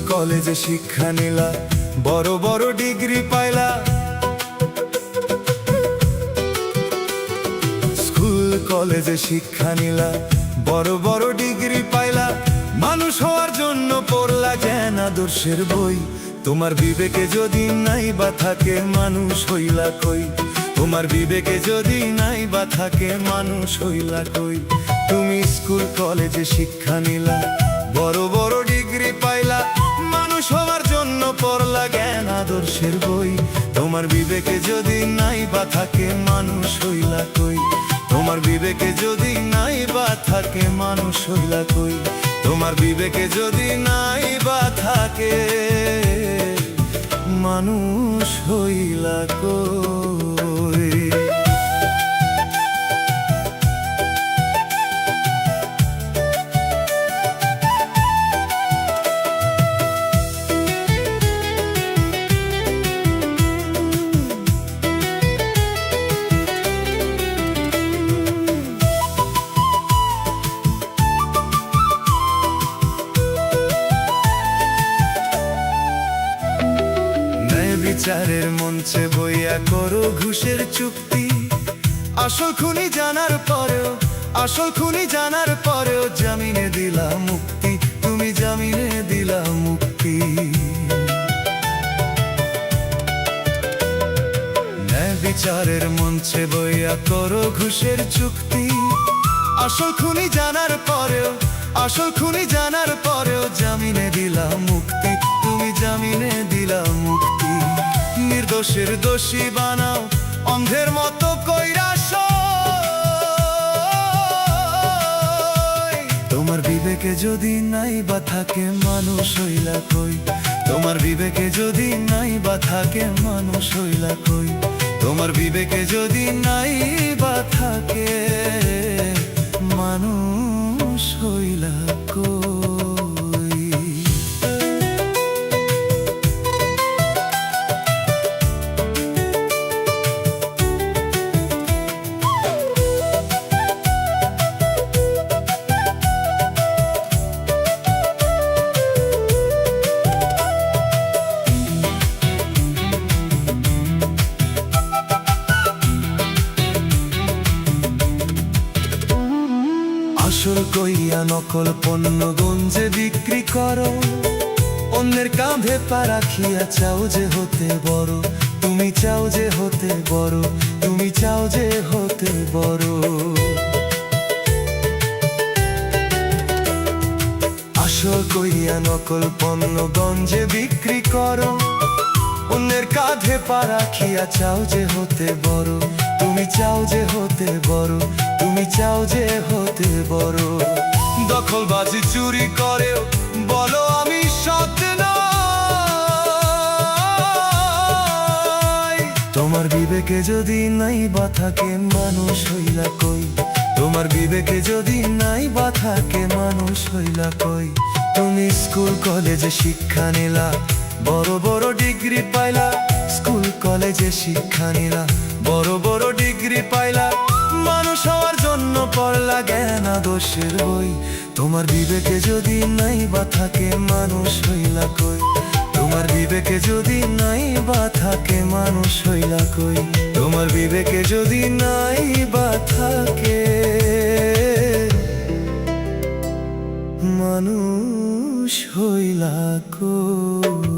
কলেজে শিক্ষা নিলা, বড় বড় ডিগ্রি পাইলা। স্কুল কলেজে শিক্ষা নিলা, বড় বড় ডিগ্রি পাইলা। মানুষ হওয়ার জন্য পড়লা জ্ঞান আদর্শের বই। তোমার বিবেকে যদি নাই বা থাকে মানুষ হইলা কই? তোমার বিবেকে যদি নাই বা থাকে মানুষ হইলা কই? তুমি স্কুল কলেজে শিক্ষা নিলা, বড় বড় ডিগ্রি পাইলা। মানুষ হওয়ার জন্য পড়লা জ্ঞান আদর্শের বই। তোমার বিবেকে যদি নাই বা থাকে মানুষ হইলা কই? তোমার বিবেকে যদি নাই বা থাকে মানুষ হইলা কই? তোমার বিবেকে যদি নাই বা থাকে মানুষ হইলা কই? বিচারের মঞ্চে বইয়া করো ঘুষের চুক্তি। আসল খুনি জানার পরেও, আসল খুনি জানার পরেও জামিনে দিলা মুক্তি। তুমি জামিনে দিলা মুক্তি। ন্যায় বিচারের মঞ্চে বইয়া করো ঘুষের চুক্তি। আসল খুনি জানার পরেও, আসল খুনি জানার পরেও জামিনে দিলা মুক্তি। তুমি জামিনে দিলা মুক্তি। নির্দোষের দোষী বানাও অন্ধের মতো কইরা সই। তোমার বিবেকে যদি নাই বা থাকে মানুষ হইলা কই? তোমার বিবেকে যদি নাই বা থাকে মানুষ হইলা কই? তোমার বিবেকে যদি নাই বা থাকে মানুষ হইলা কই? আসল কইয়া নকল পণ্য গঞ্জে বিক্রি করো। অন্যের কাঁধে পা রাখিয়া চাও যে হতে বড়। তুমি চাও যে হতে বড়, তুমি চাও যে হতে বড়। আসল কইয়া নকল পণ্য গঞ্জে বিক্রি করো। অন্যের কাঁধে পা রাখিয়া চাও যে হতে বড়। তুমি চাও যে হতে বড়, তুমি চাও যে হতে বড়। দখলবাজি চুরি করেও বলো আমি সৎ নই। তোমার বিবেকে যদি নাই বা থাকে মানুষ হইলা কই? তোমার বিবেকে যদি নাই বা থাকে মানুষ হইলা কই? তুমি স্কুল কলেজে শিক্ষা নিলা, বড় বড় ডিগ্রি পাইলা। স্কুল কলেজে শিক্ষা নিলা, বড় বড় ডিগ্রি পাইলা। মানুষ হওয়ার জন্য পড়লা জ্ঞান আদর্শের বই। তোমার বিবেকে যদি নাই বা থাকে মানুষ হইলা কই? তোমার বিবেকে যদি নাই বা থাকে মানুষ হইলা কই? তোমার বিবেকে যদি নাই বা থাকে মানুষ হইলা কই?